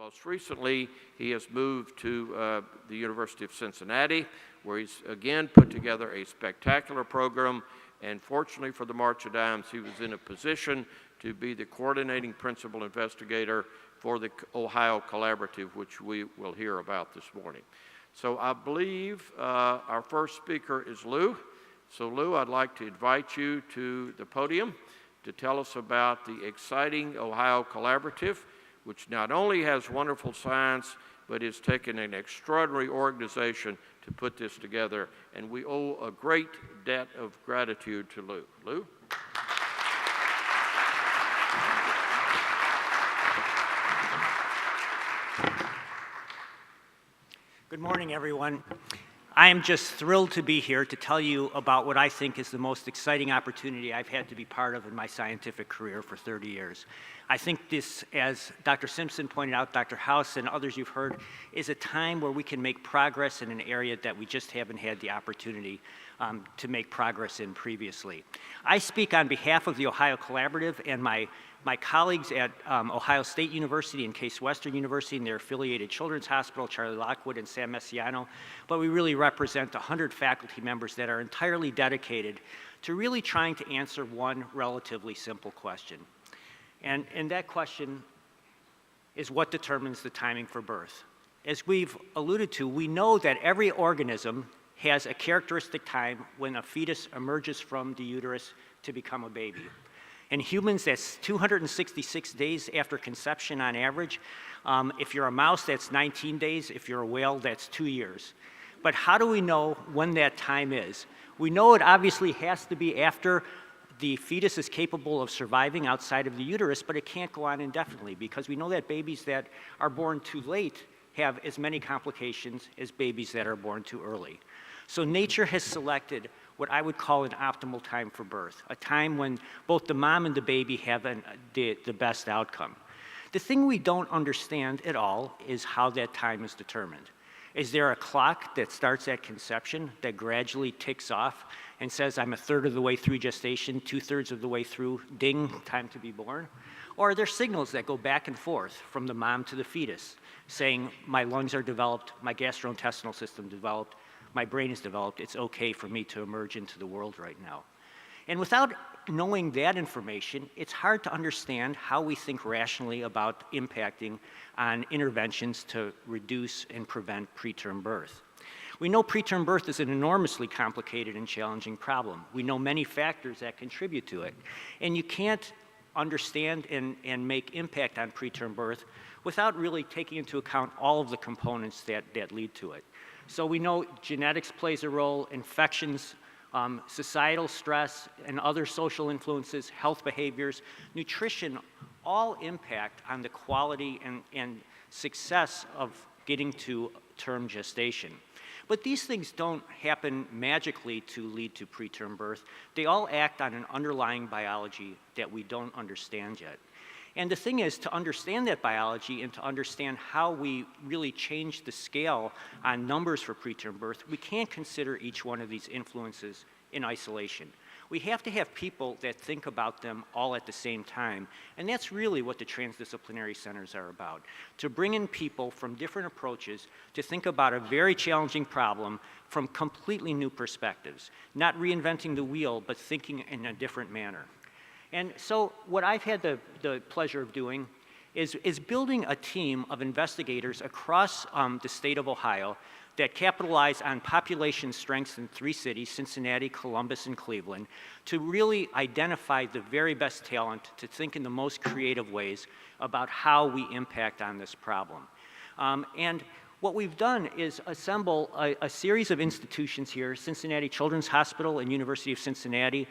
Most recently, he has moved to the University of Cincinnati, where he's again put together a spectacular program. And fortunately for the March of Dimes, he was in a position to be the coordinating principal investigator for the Ohio Collaborative, which we will hear about this morning. So I believe our first speaker is Lou. So Lou, I'd like to invite you to the podium to tell us about the exciting Ohio Collaborative, which not only has wonderful science, but has taken an extraordinary organization to put this together. And we owe a great debt of gratitude to Lou. Lou? Good morning, everyone. I am just thrilled to be here to tell you about what I think is the most exciting opportunity I've had to be part of in my scientific career for 30 years. I think this, as Dr. Simpson pointed out, Dr. House and others you've heard, is a time where we can make progress in an area that we just haven't had the opportunity to make progress in previously. I speak on behalf of the Ohio Collaborative and my colleagues at Ohio State University and Case Western University and their affiliated Children's Hospital, Charlie Lockwood and Sam Messiano, but we really represent 100 faculty members that are entirely dedicated to really trying to answer one relatively simple question. And that question is, what determines the timing for birth? As we've alluded to, we know that every organism has a characteristic time when a fetus emerges from the uterus to become a baby. In humans, that's 266 days after conception on average. If you're a mouse, that's 19 days. If you're a whale, that's 2 years. But how do we know when that time is? We know it obviously has to be after the fetus is capable of surviving outside of the uterus, but it can't go on indefinitely, because we know that babies that are born too late have as many complications as babies that are born too early. So nature has selected what I would call an optimal time for birth, a time when both the mom and the baby have the best outcome. The thing we don't understand at all is how that time is determined. Is there a clock that starts at conception that gradually ticks off and says, I'm a third of the way through gestation, 2/3 of the way through, ding, time to be born? Or are there signals that go back and forth from the mom to the fetus, saying, my lungs are developed, my gastrointestinal system developed, my brain is developed, it's okay for me to emerge into the world right now? And without knowing that information, it's hard to understand how we think rationally about impacting on interventions to reduce and prevent preterm birth. We know preterm birth is an enormously complicated and challenging problem. We know many factors that contribute to it. And you can't understand and make impact on preterm birth without really taking into account all of the components that lead to it. So we know genetics plays a role, infections, societal stress, and other social influences, health behaviors, nutrition, all impact on the quality and success of getting to term gestation. But these things don't happen magically to lead to preterm birth. They all act on an underlying biology that we don't understand yet. And the thing is, to understand that biology and to understand how we really change the scale on numbers for preterm birth, we can't consider each one of these influences in isolation. We have to have people that think about them all at the same time, and that's really what the transdisciplinary centers are about, to bring in people from different approaches to think about a very challenging problem from completely new perspectives, not reinventing the wheel, but thinking in a different manner. And so what I've had the pleasure of doing is building a team of investigators across the state of Ohio that capitalize on population strengths in 3 cities, Cincinnati, Columbus, and Cleveland, to really identify the very best talent to think in the most creative ways about how we impact on this problem. And what we've done is assemble a series of institutions here, Cincinnati Children's Hospital and University of Cincinnati,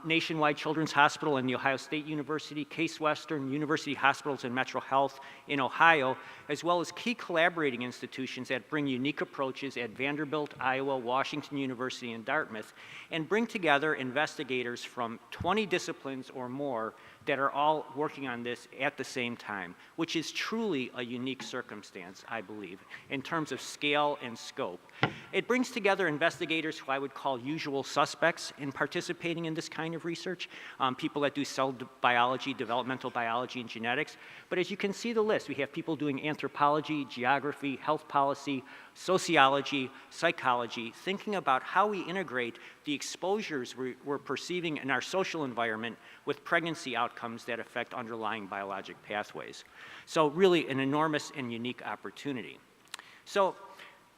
Nationwide Children's Hospital and the Ohio State University, Case Western, University Hospitals and Metro Health in Ohio, as well as key collaborating institutions that bring unique approaches at Vanderbilt, Iowa, Washington University, and Dartmouth, and bring together investigators from 20 disciplines or more that are all working on this at the same time, which is truly a unique circumstance, I believe, in terms of scale and scope. It brings together investigators who I would call usual suspects in participating in this kind of research, people that do cell biology, developmental biology, and genetics. But as you can see the list, we have people doing anthropology, geography, health policy, sociology, psychology, thinking about how we integrate the exposures we're perceiving in our social environment with pregnancy outcomes that affect underlying biologic pathways. So really an enormous and unique opportunity. So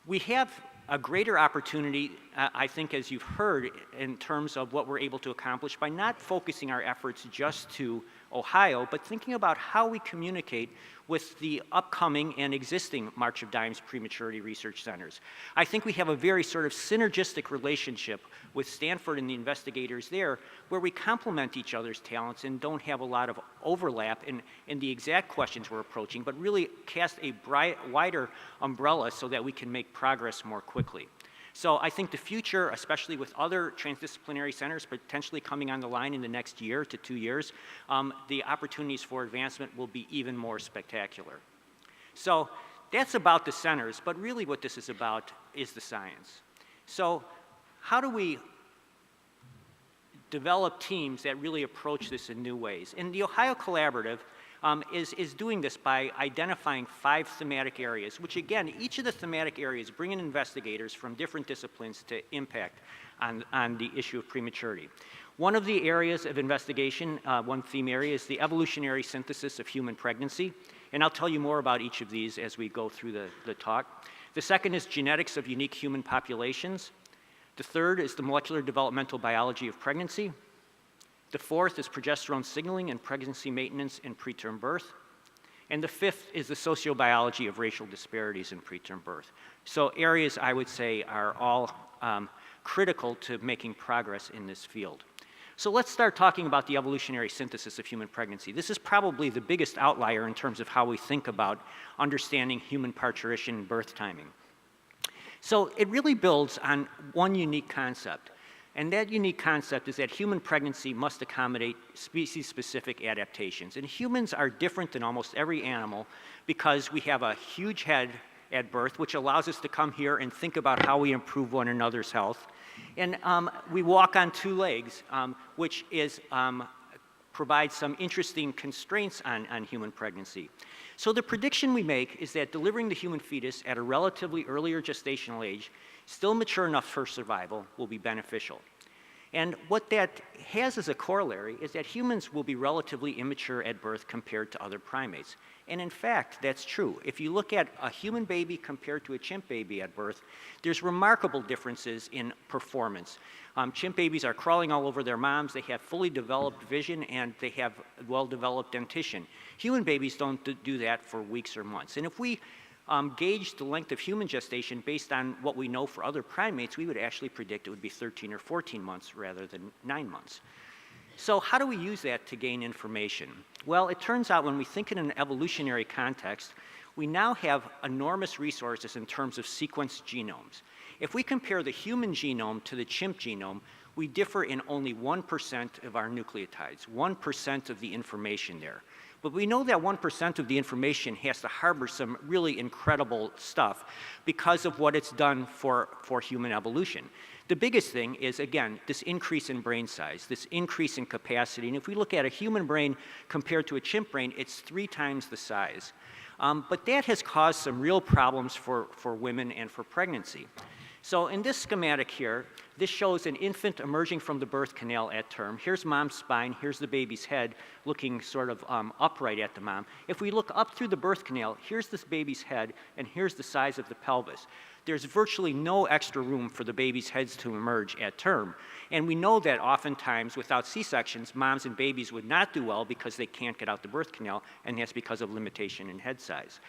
we have a greater opportunity, I think, as you've heard, in terms of what we're able to accomplish by not focusing our efforts just to Ohio, but thinking about how we communicate with the upcoming and existing March of Dimes prematurity research centers. I think we have a very sort of synergistic relationship with Stanford and the investigators there, where we complement each other's talents and don't have a lot of overlap in the exact questions we're approaching, but really cast a wider umbrella so that we can make progress more quickly. So I think the future, especially with other transdisciplinary centers potentially coming on the line in the next year to 2 years, the opportunities for advancement will be even more spectacular. So that's about the centers, but really what this is about is the science. So how do we develop teams that really approach this in new ways? And the Ohio Collaborative is doing this by identifying 5 thematic areas, which again, each of the thematic areas bring in investigators from different disciplines to impact on the issue of prematurity. One of the areas of investigation, one theme area, is the evolutionary synthesis of human pregnancy, and I'll tell you more about each of these as we go through the talk. The second is genetics of unique human populations. The third is the molecular developmental biology of pregnancy. The fourth is progesterone signaling and pregnancy maintenance in preterm birth. And the fifth is the sociobiology of racial disparities in preterm birth. So areas I would say are all critical to making progress in this field. So let's start talking about the evolutionary synthesis of human pregnancy. This is probably the biggest outlier in terms of how we think about understanding human parturition and birth timing. So it really builds on one unique concept. And that unique concept is that human pregnancy must accommodate species-specific adaptations. And humans are different than almost every animal because we have a huge head at birth, which allows us to come here and think about how we improve one another's health. And we walk on 2 legs, which provides some interesting constraints on human pregnancy. So the prediction we make is that delivering the human fetus at a relatively earlier gestational age, still mature enough for survival, will be beneficial. And what that has as a corollary is that humans will be relatively immature at birth compared to other primates. And in fact, that's true. If you look at a human baby compared to a chimp baby at birth, there's remarkable differences in performance. Chimp babies are crawling all over their moms, they have fully developed vision, and they have well-developed dentition. Human babies don't do that for weeks or months. And if we gauge the length of human gestation based on what we know for other primates, we would actually predict it would be 13 or 14 months rather than 9 months. So how do we use that to gain information? Well, it turns out when we think in an evolutionary context, we now have enormous resources in terms of sequenced genomes. If we compare the human genome to the chimp genome, we differ in only 1% of our nucleotides, 1% of the information there. But we know that 1% of the information has to harbor some really incredible stuff because of what it's done for human evolution. The biggest thing is, again, this increase in brain size, this increase in capacity. And if we look at a human brain compared to a chimp brain, it's 3 times the size. But that has caused some real problems for women and for pregnancy. So in this schematic here, this shows an infant emerging from the birth canal at term. Here's mom's spine, here's the baby's head looking sort of upright at the mom. If we look up through the birth canal, here's this baby's head, and here's the size of the pelvis. There's virtually no extra room for the baby's heads to emerge at term. And we know that oftentimes without C-sections, moms and babies would not do well because they can't get out the birth canal, and that's because of limitation in head size.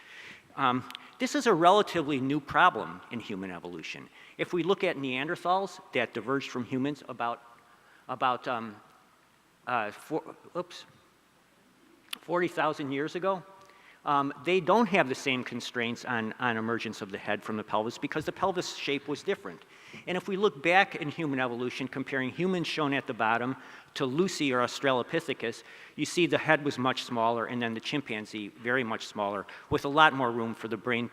This is a relatively new problem in human evolution. If we look at Neanderthals that diverged from humans about 40,000 years ago, they don't have the same constraints on emergence of the head from the pelvis because the pelvis shape was different. And if we look back in human evolution, comparing humans shown at the bottom to Lucy or Australopithecus, you see the head was much smaller, and then the chimpanzee very much smaller, with a lot more room for the brain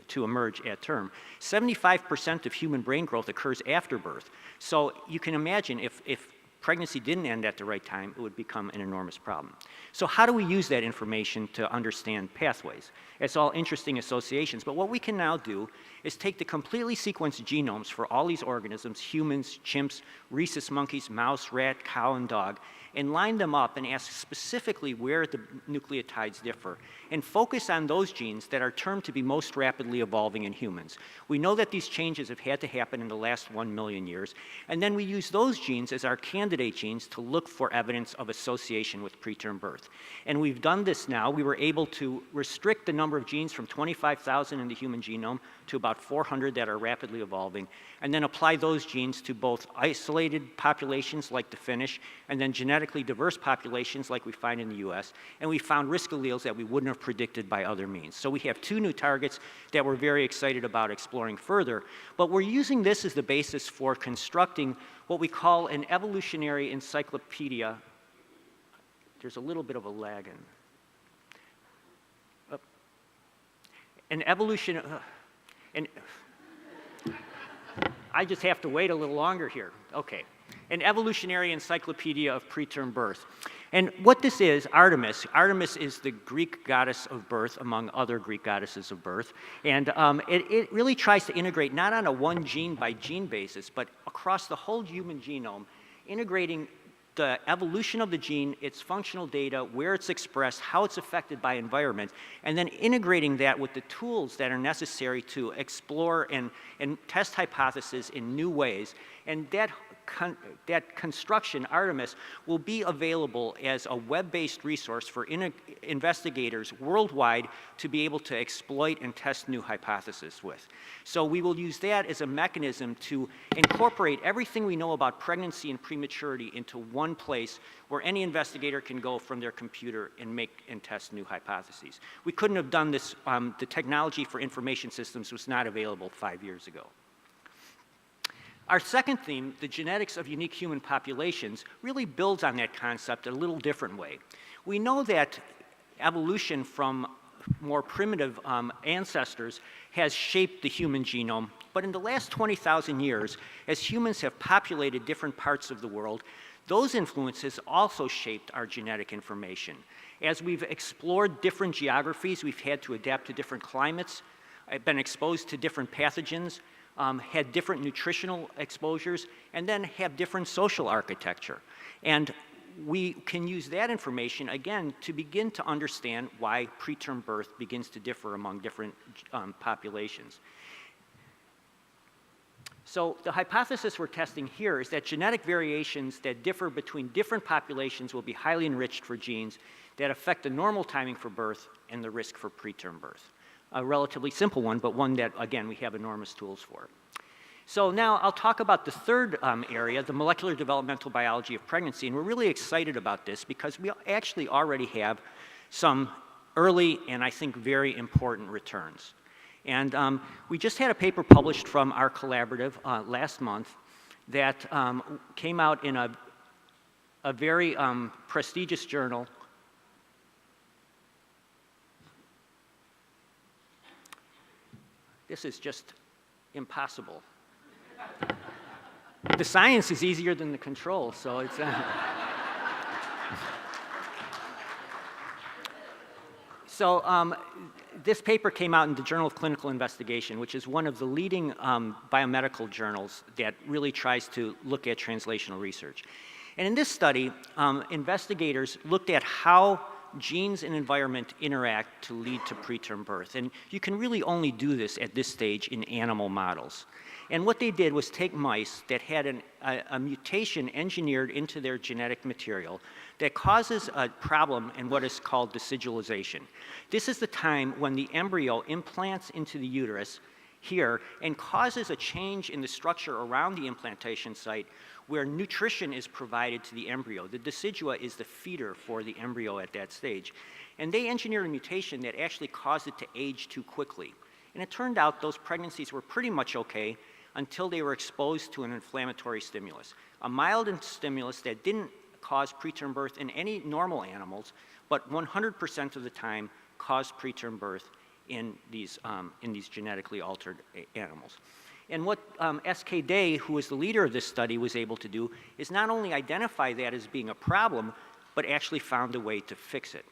to emerge at term. 75% of human brain growth occurs after birth. So you can imagine if pregnancy didn't end at the right time, it would become an enormous problem. So how do we use that information to understand pathways? It's all interesting associations, but what we can now do is take the completely sequenced genomes for all these organisms, humans, chimps, rhesus monkeys, mouse, rat, cow, and dog, and line them up and ask specifically where the nucleotides differ, and focus on those genes that are termed to be most rapidly evolving in humans. We know that these changes have had to happen in the last 1 million years, and then we use those genes as our candidate genes to look for evidence of association with preterm birth. And we've done this now. We were able to restrict the number of genes from 25,000 in the human genome to about 400 that are rapidly evolving, and then apply those genes to both isolated populations like the Finnish, and then genetically diverse populations like we find in the US, and we found risk alleles that we wouldn't have predicted by other means. So we have 2 new targets that we're very excited about exploring further, but we're using this as the basis for constructing what we call an evolutionary encyclopedia. There's a little bit of a lag in. I just have to wait a little longer here. Okay. An evolutionary encyclopedia of preterm birth. And what this is, Artemis is the Greek goddess of birth among other Greek goddesses of birth. And it really tries to integrate not on a one gene by gene basis, but across the whole human genome, integrating the evolution of the gene, its functional data, where it's expressed, how it's affected by environment, and then integrating that with the tools that are necessary to explore and test hypotheses in new ways. And that construction, Artemis, will be available as a web-based resource for investigators worldwide to be able to exploit and test new hypotheses with. So we will use that as a mechanism to incorporate everything we know about pregnancy and prematurity into one place where any investigator can go from their computer and make and test new hypotheses. We couldn't have done this, the technology for information systems was not available 5 years ago. Our second theme, the genetics of unique human populations, really builds on that concept in a little different way. We know that evolution from more primitive ancestors has shaped the human genome, but in the last 20,000 years, as humans have populated different parts of the world, those influences also shaped our genetic information. As we've explored different geographies, we've had to adapt to different climates, been exposed to different pathogens, had different nutritional exposures, and then have different social architecture. And we can use that information, again, to begin to understand why preterm birth begins to differ among different populations. So the hypothesis we're testing here is that genetic variations that differ between different populations will be highly enriched for genes that affect the normal timing for birth and the risk for preterm birth. A relatively simple one, but one that, again, we have enormous tools for. So now I'll talk about the third area, the molecular developmental biology of pregnancy, and we're really excited about this because we actually already have some early and I think very important returns. And we just had a paper published from our collaborative last month that came out in a very prestigious journal. This is just impossible. The science is easier than the control, so it's... So this paper came out in the Journal of Clinical Investigation, which is one of the leading biomedical journals that really tries to look at translational research. And in this study, investigators looked at how genes and environment interact to lead to preterm birth. And you can really only do this at this stage in animal models. And what they did was take mice that had a mutation engineered into their genetic material that causes a problem in what is called decidualization. This is the time when the embryo implants into the uterus here and causes a change in the structure around the implantation site where nutrition is provided to the embryo. The decidua is the feeder for the embryo at that stage. And they engineered a mutation that actually caused it to age too quickly. And it turned out those pregnancies were pretty much okay until they were exposed to an inflammatory stimulus. A mild stimulus that didn't cause preterm birth in any normal animals, but 100% of the time caused preterm birth in these genetically altered animals. And what S.K. Day, who was the leader of this study, was able to do is not only identify that as being a problem, but actually found a way to fix it.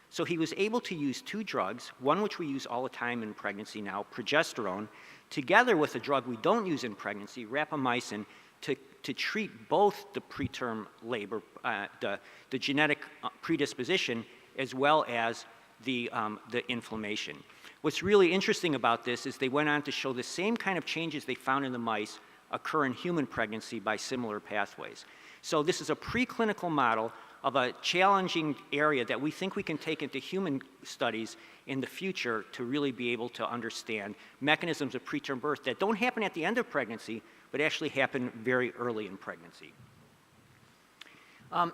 So he was able to use two drugs, one which we use all the time in pregnancy now, progesterone, together with a drug we don't use in pregnancy, rapamycin, to treat both the preterm labor, the genetic predisposition, as well as the inflammation. What's really interesting about this is they went on to show the same kind of changes they found in the mice occur in human pregnancy by similar pathways. So this is a preclinical model of a challenging area that we think we can take into human studies in the future to really be able to understand mechanisms of preterm birth that don't happen at the end of pregnancy, but actually happen very early in pregnancy.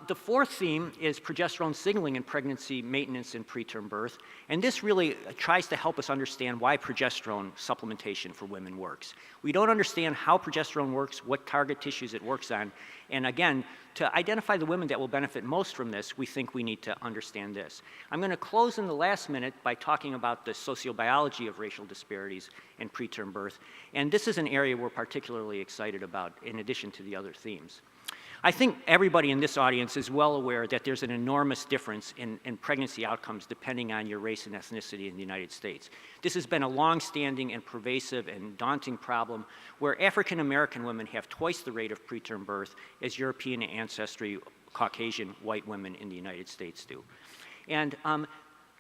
The fourth theme is progesterone signaling in pregnancy maintenance and preterm birth, and this really tries to help us understand why progesterone supplementation for women works. We don't understand how progesterone works, what target tissues it works on, and again, to identify the women that will benefit most from this, we think we need to understand this. I'm going to close in the last minute by talking about the sociobiology of racial disparities in preterm birth, and this is an area we're particularly excited about in addition to the other themes. I think everybody in this audience is well aware that there's an enormous difference in pregnancy outcomes depending on your race and ethnicity in the United States. This has been a long-standing and pervasive and daunting problem where African American women have twice the rate of preterm birth as European ancestry Caucasian white women in the United States do. And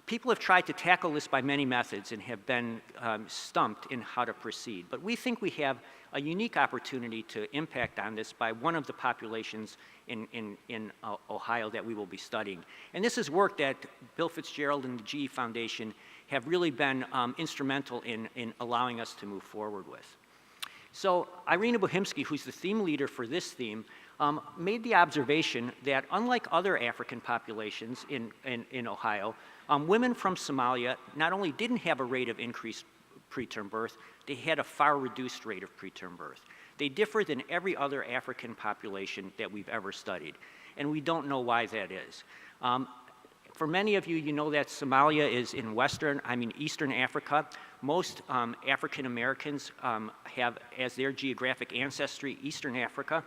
people have tried to tackle this by many methods and have been stumped in how to proceed. But we think we have a unique opportunity to impact on this by one of the populations in Ohio that we will be studying. And this is work that Bill Fitzgerald and the GE Foundation have really been instrumental in allowing us to move forward with. So Irina Bohimsky, who's the theme leader for this theme, made the observation that unlike other African populations in Ohio, women from Somalia not only didn't have a rate of increased preterm birth, they had a far reduced rate of preterm birth. They differ than every other African population that we've ever studied, and we don't know why that is. For many of you, you know that Somalia is in Eastern Africa. Most African Americans have as their geographic ancestry Eastern Africa.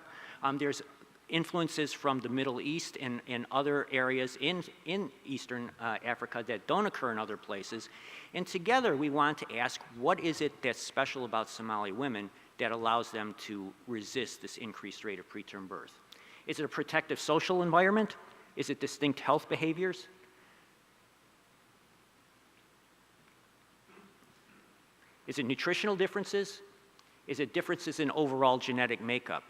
There's influences from the Middle East and other areas in Eastern Africa that don't occur in other places. And together we want to ask, what is it that's special about Somali women that allows them to resist this increased rate of preterm birth? Is it a protective social environment? Is it distinct health behaviors? Is it nutritional differences? Is it differences in overall genetic makeup?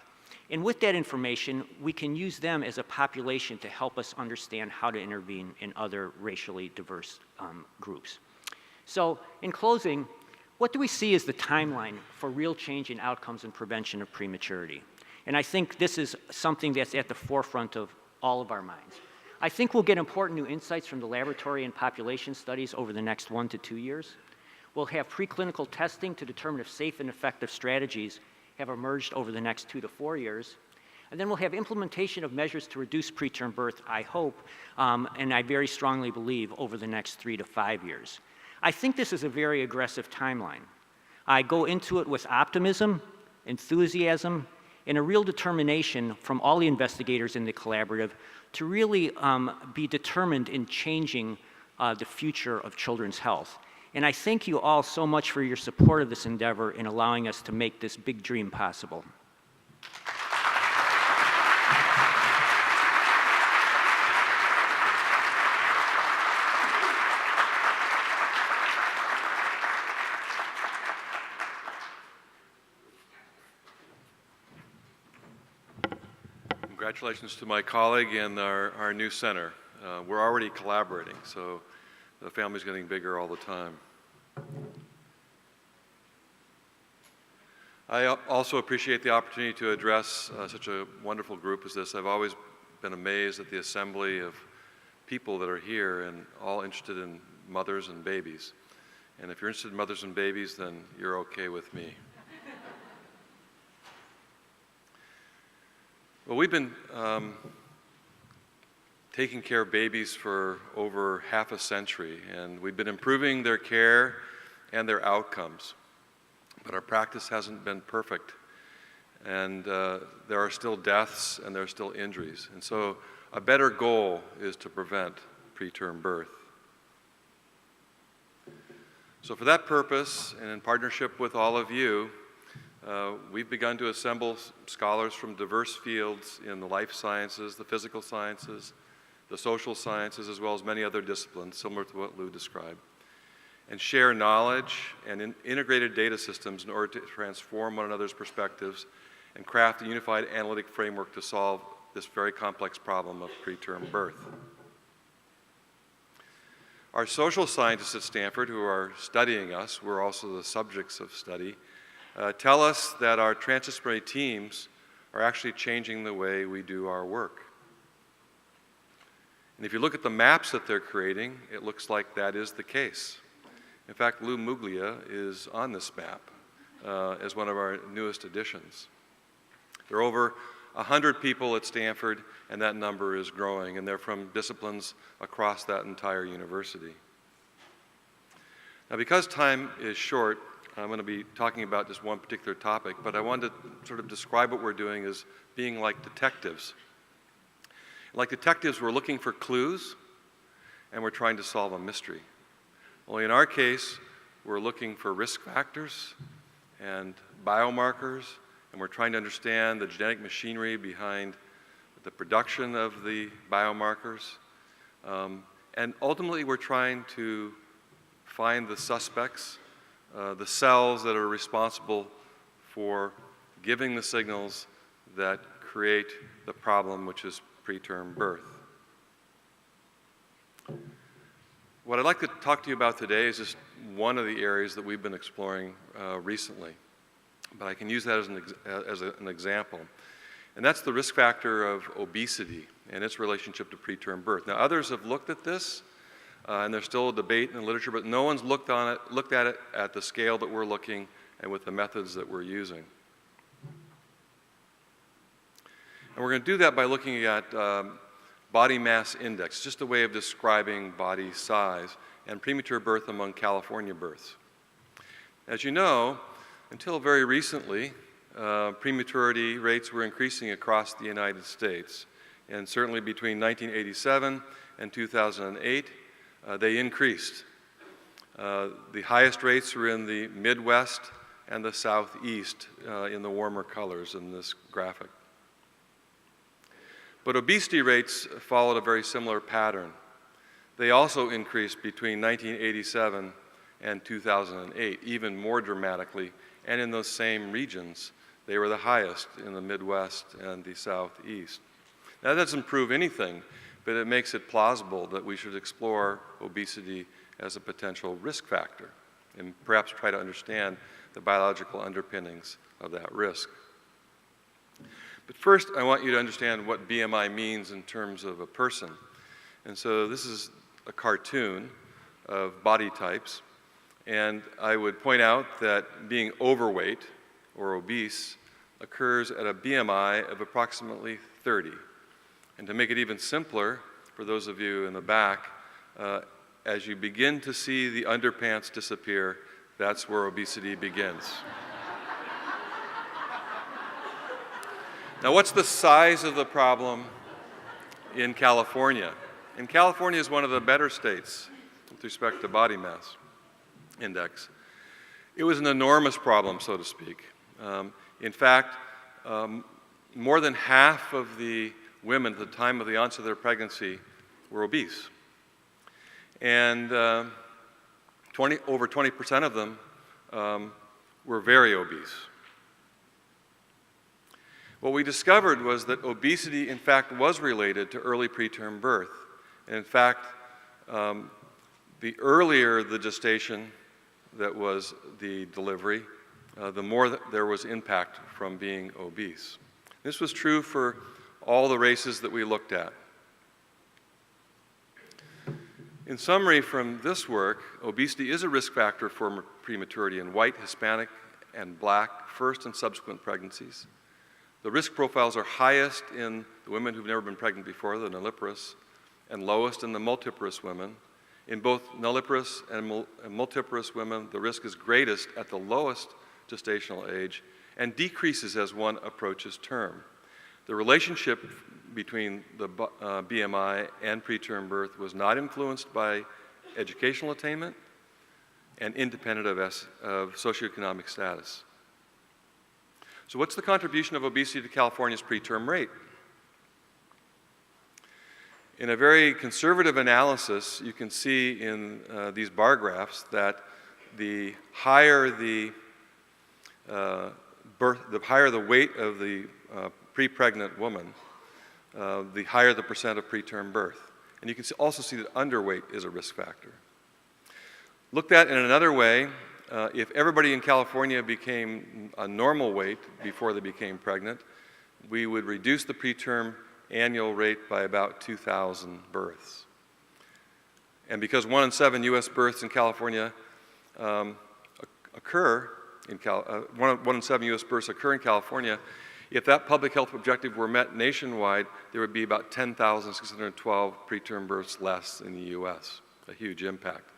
And with that information, we can use them as a population to help us understand how to intervene in other racially diverse groups. So in closing, what do we see as the timeline for real change in outcomes and prevention of prematurity? And I think this is something that's at the forefront of all of our minds. I think we'll get important new insights from the laboratory and population studies over the next 1 to 2 years. We'll have preclinical testing to determine if safe and effective strategies have emerged over the next 2 to 4 years. And then we'll have implementation of measures to reduce preterm birth, I hope, and I very strongly believe, over the next 3 to 5 years. I think this is a very aggressive timeline. I go into it with optimism, enthusiasm, and a real determination from all the investigators in the collaborative to really be determined in changing the future of children's health. And I thank you all so much for your support of this endeavor in allowing us to make this big dream possible. Congratulations to my colleague and our new center. We're already collaborating, so the family's getting bigger all the time. I also appreciate the opportunity to address such a wonderful group as this. I've always been amazed at the assembly of people that are here and all interested in mothers and babies. And if you're interested in mothers and babies, then you're okay with me. Well, we've been taking care of babies for over half a century, and we've been improving their care and their outcomes. But our practice hasn't been perfect, and there are still deaths and there are still injuries. And so a better goal is to prevent preterm birth. So for that purpose, and in partnership with all of you, we've begun to assemble scholars from diverse fields in the life sciences, the physical sciences, the social sciences, as well as many other disciplines, similar to what Lou described, and share knowledge and integrated data systems in order to transform one another's perspectives and craft a unified analytic framework to solve this very complex problem of preterm birth. Our social scientists at Stanford, who are studying us, we're also the subjects of study, tell us that our transdisciplinary teams are actually changing the way we do our work. And if you look at the maps that they're creating, it looks like that is the case. In fact, Lou Muglia is on this map as one of our newest additions. There are over 100 people at Stanford, and that number is growing, and they're from disciplines across that entire university. Now, because time is short, I'm going to be talking about just one particular topic, but I wanted to sort of describe what we're doing as being like detectives. Like detectives, we're looking for clues, and we're trying to solve a mystery. Only in our case, we're looking for risk factors and biomarkers, and we're trying to understand the genetic machinery behind the production of the biomarkers. And ultimately, we're trying to find the suspects, the cells that are responsible for giving the signals that create the problem, which is preterm birth. What I'd like to talk to you about today is just one of the areas that we've been exploring recently, but I can use that as an example. And that's the risk factor of obesity and its relationship to preterm birth. Now, others have looked at this, and there's still a debate in the literature, but no one's looked at it at the scale that we're looking and with the methods that we're using. And we're going to do that by looking at body mass index, just a way of describing body size, and premature birth among California births. As you know, until very recently, prematurity rates were increasing across the United States. And certainly between 1987 and 2008, they increased. The highest rates were in the Midwest and the Southeast in the warmer colors in this graphic. But obesity rates followed a very similar pattern. They also increased between 1987 and 2008, even more dramatically, and in those same regions. They were the highest in the Midwest and the Southeast. Now, that doesn't prove anything, but it makes it plausible that we should explore obesity as a potential risk factor and perhaps try to understand the biological underpinnings of that risk. But first, I want you to understand what BMI means in terms of a person. And so this is a cartoon of body types. And I would point out that being overweight or obese occurs at a BMI of approximately 30. And to make it even simpler, for those of you in the back, as you begin to see the underpants disappear, that's where obesity begins. Now, what's the size of the problem in California? And California is one of the better states with respect to body mass index. It was an enormous problem, so to speak. In fact, more than half of the women at the time of the onset of their pregnancy were obese. And over 20% of them were very obese. What we discovered was that obesity, in fact, was related to early preterm birth. And in fact, the earlier the gestation that was the delivery, the more that there was impact from being obese. This was true for all the races that we looked at. In summary from this work, obesity is a risk factor for prematurity in white, Hispanic, and black first and subsequent pregnancies. The risk profiles are highest in the women who've never been pregnant before, the nulliparous, and lowest in the multiparous women. In both nulliparous and multiparous women, the risk is greatest at the lowest gestational age and decreases as one approaches term. The relationship between the BMI and preterm birth was not influenced by educational attainment and independent of socioeconomic status. So what's the contribution of obesity to California's preterm rate? In a very conservative analysis, you can see in these bar graphs that the higher the weight of the pre-pregnant woman, the higher the percent of preterm birth. And you can also see that underweight is a risk factor. Looked at in another way, if everybody in California became a normal weight before they became pregnant, we would reduce the preterm annual rate by about 2,000 births. And because 1 in 7 U.S. births in California occur in 1 in 7 U.S. births occur in California, if that public health objective were met nationwide, there would be about 10,612 preterm births less in the U.S., a huge impact.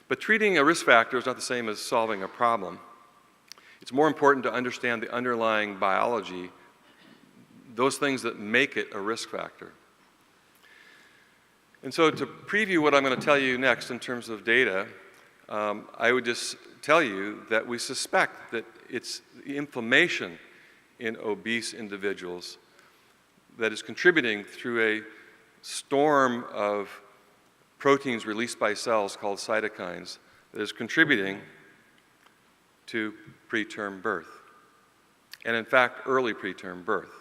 But treating a risk factor is not the same as solving a problem. It's more important to understand the underlying biology, those things that make it a risk factor. And so to preview what I'm going to tell you next in terms of data, I would just tell you that we suspect that it's the inflammation in obese individuals that is contributing through a storm of proteins released by cells called cytokines that is contributing to preterm birth, and in fact, early preterm birth.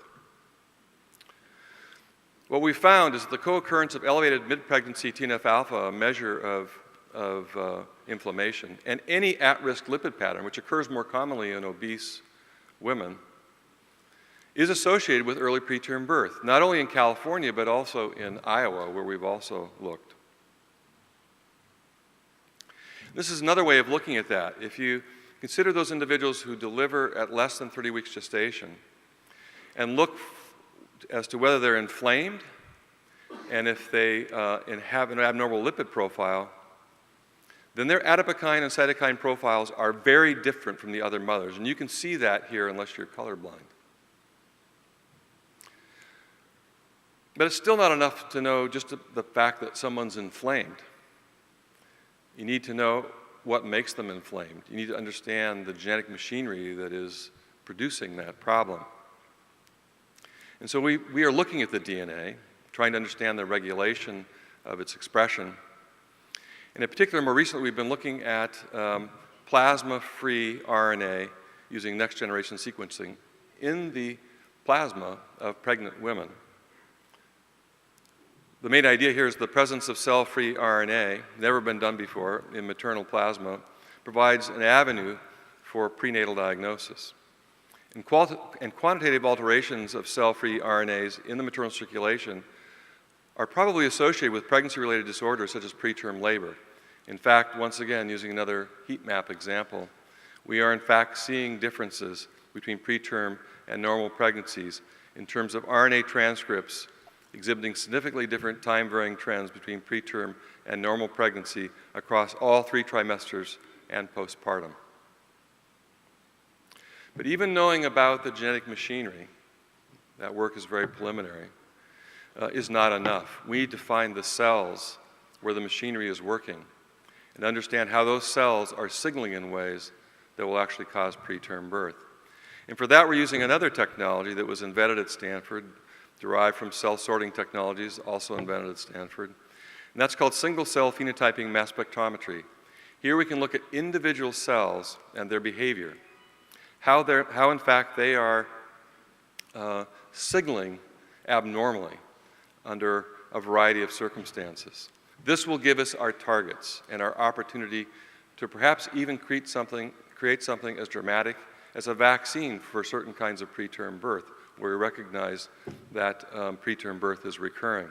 What we found is that the co-occurrence of elevated mid-pregnancy TNF-alpha, a measure of inflammation, and any at-risk lipid pattern, which occurs more commonly in obese women, is associated with early preterm birth, not only in California, but also in Iowa, where we've also looked. This is another way of looking at that. If you consider those individuals who deliver at less than 30 weeks gestation and look as to whether they're inflamed and if they have an abnormal lipid profile, then their adipokine and cytokine profiles are very different from the other mothers. And you can see that here unless you're colorblind. But it's still not enough to know just the fact that someone's inflamed. You need to know what makes them inflamed. You need to understand the genetic machinery that is producing that problem. And so we are looking at the DNA, trying to understand the regulation of its expression. And in particular, more recently, we've been looking at plasma-free RNA using next-generation sequencing in the plasma of pregnant women. The main idea here is the presence of cell-free RNA, never been done before, in maternal plasma, provides an avenue for prenatal diagnosis. And quantitative alterations of cell-free RNAs in the maternal circulation are probably associated with pregnancy-related disorders such as preterm labor. In fact, once again, using another heat map example, we are in fact seeing differences between preterm and normal pregnancies in terms of RNA transcripts exhibiting significantly different time-varying trends between preterm and normal pregnancy across all 3 trimesters and postpartum. But even knowing about the genetic machinery, that work is very preliminary, is not enough. We need to find the cells where the machinery is working and understand how those cells are signaling in ways that will actually cause preterm birth. And for that, we're using another technology that was invented at Stanford, derived from cell sorting technologies, also invented at Stanford. And that's called single-cell phenotyping mass spectrometry. Here we can look at individual cells and their behavior, how in fact they are signaling abnormally under a variety of circumstances. This will give us our targets and our opportunity to perhaps even create something as dramatic as a vaccine for certain kinds of preterm birth, where we recognize that preterm birth is recurring.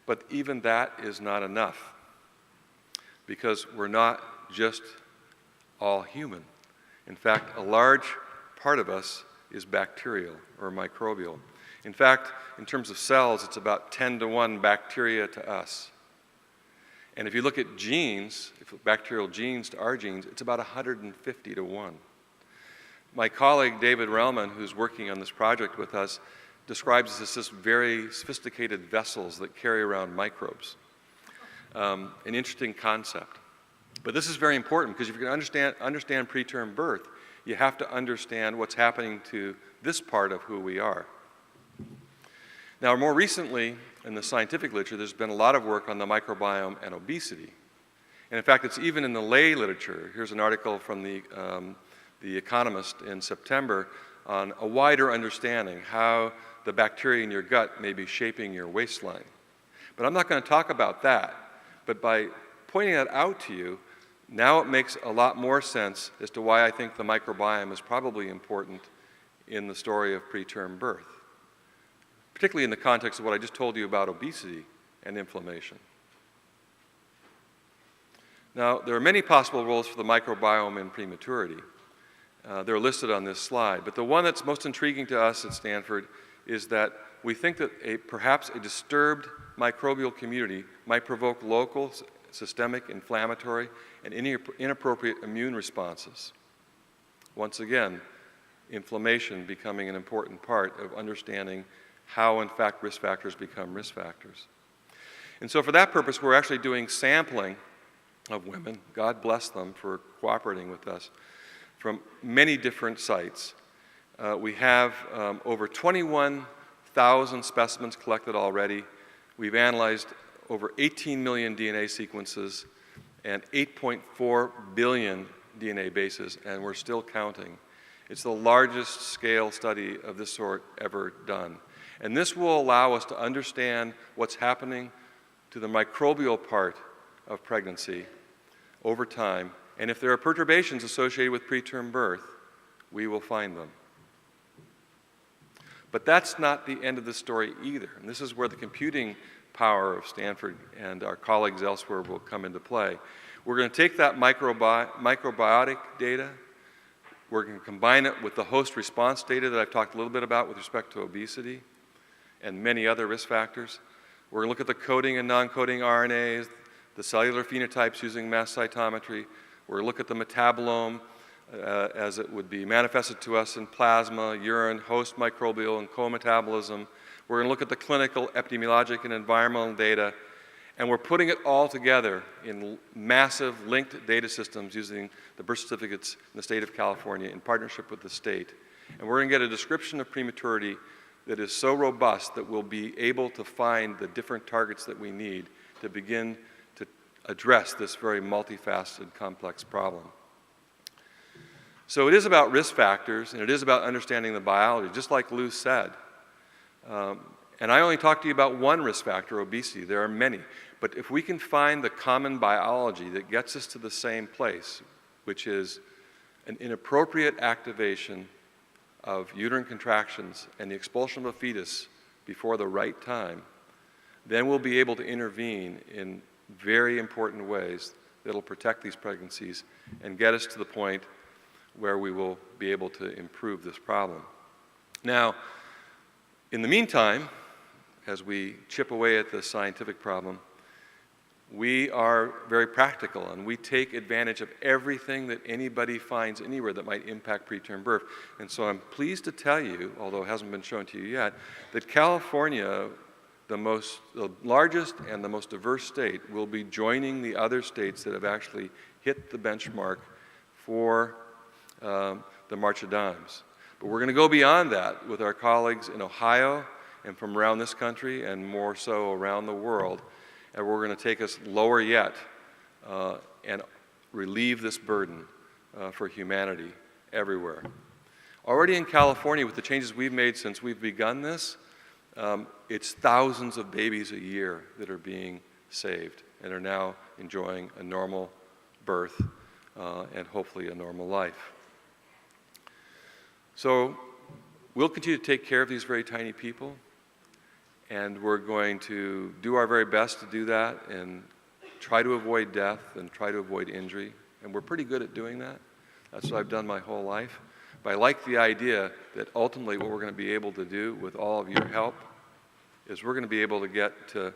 But even that is not enough, because we're not just all human. In fact, a large part of us is bacterial or microbial. In fact, in terms of cells, it's about 10-to-1 bacteria to us. And if you look at genes, if bacterial genes to our genes, it's about 150-to-1. My colleague David Relman, who's working on this project with us, describes this as very sophisticated vessels that carry around microbes. An interesting concept. But this is very important because if you can understand preterm birth, you have to understand what's happening to this part of who we are. Now, more recently, in the scientific literature, there's been a lot of work on the microbiome and obesity. And in fact, it's even in the lay literature. Here's an article from the Economist in September on a wider understanding how the bacteria in your gut may be shaping your waistline. But I'm not going to talk about that. But by pointing that out to you, now it makes a lot more sense as to why I think the microbiome is probably important in the story of preterm birth, particularly in the context of what I just told you about obesity and inflammation. Now, there are many possible roles for the microbiome in prematurity. They're listed on this slide, but the one that's most intriguing to us at Stanford is that we think that perhaps a disturbed microbial community might provoke local, systemic, inflammatory, and inappropriate immune responses. Once again, inflammation becoming an important part of understanding how, in fact, risk factors become risk factors. And so for that purpose, we're actually doing sampling of women, God bless them for cooperating with us, from many different sites. We have over 21,000 specimens collected already. We've analyzed over 18 million DNA sequences and 8.4 billion DNA bases, and we're still counting. It's the largest scale study of this sort ever done. And this will allow us to understand what's happening to the microbial part of pregnancy over time. And if there are perturbations associated with preterm birth, we will find them. But that's not the end of the story either. And this is where the computing power of Stanford and our colleagues elsewhere will come into play. We're going to take that microbiotic data, we're going to combine it with the host response data that I've talked a little bit about with respect to obesity and many other risk factors. We're going to look at the coding and non-coding RNAs, the cellular phenotypes using mass cytometry. We're going to look at the metabolome as it would be manifested to us in plasma, urine, host microbial, and co-metabolism. We're going to look at the clinical, epidemiologic, and environmental data, and we're putting it all together in massive linked data systems using the birth certificates in the state of California in partnership with the state. And we're going to get a description of prematurity that is so robust that we'll be able to find the different targets that we need to begin to address this very multifaceted, complex problem. So it is about risk factors, and it is about understanding the biology, just like Lou said. And I only talked to you about one risk factor, obesity. There are many. But if we can find the common biology that gets us to the same place, which is an inappropriate activation of uterine contractions and the expulsion of a fetus before the right time, then we'll be able to intervene in very important ways that will protect these pregnancies and get us to the point where we will be able to improve this problem. Now, in the meantime, as we chip away at the scientific problem, we are very practical, and we take advantage of everything that anybody finds anywhere that might impact preterm birth. And so I'm pleased to tell you, although it hasn't been shown to you yet, that California, the largest and the most diverse state, will be joining the other states that have actually hit the benchmark for the March of Dimes. But we're going to go beyond that with our colleagues in Ohio and from around this country and more so around the world. And we're going to take us lower yet and relieve this burden for humanity everywhere. Already in California, with the changes we've made since we've begun this, it's thousands of babies a year that are being saved and are now enjoying a normal birth and hopefully a normal life. So we'll continue to take care of these very tiny people, and we're going to do our very best to do that and try to avoid death and try to avoid injury, and we're pretty good at doing that. That's what I've done my whole life. But I like the idea that ultimately what we're going to be able to do with all of your help is we're going to be able to get to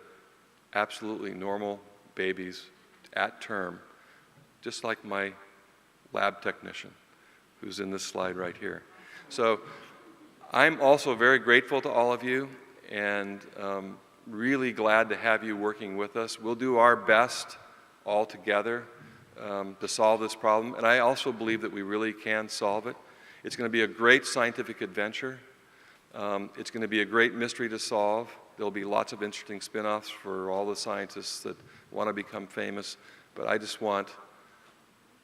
absolutely normal babies at term, just like my lab technician who's in this slide right here. So I'm also very grateful to all of you and really glad to have you working with us. We'll do our best all together to solve this problem, and I also believe that we really can solve it. It's going to be a great scientific adventure. It's going to be a great mystery to solve. There'll be lots of interesting spin-offs for all the scientists that want to become famous, but I just want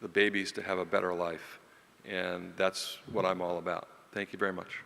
the babies to have a better life, and that's what I'm all about. Thank you very much.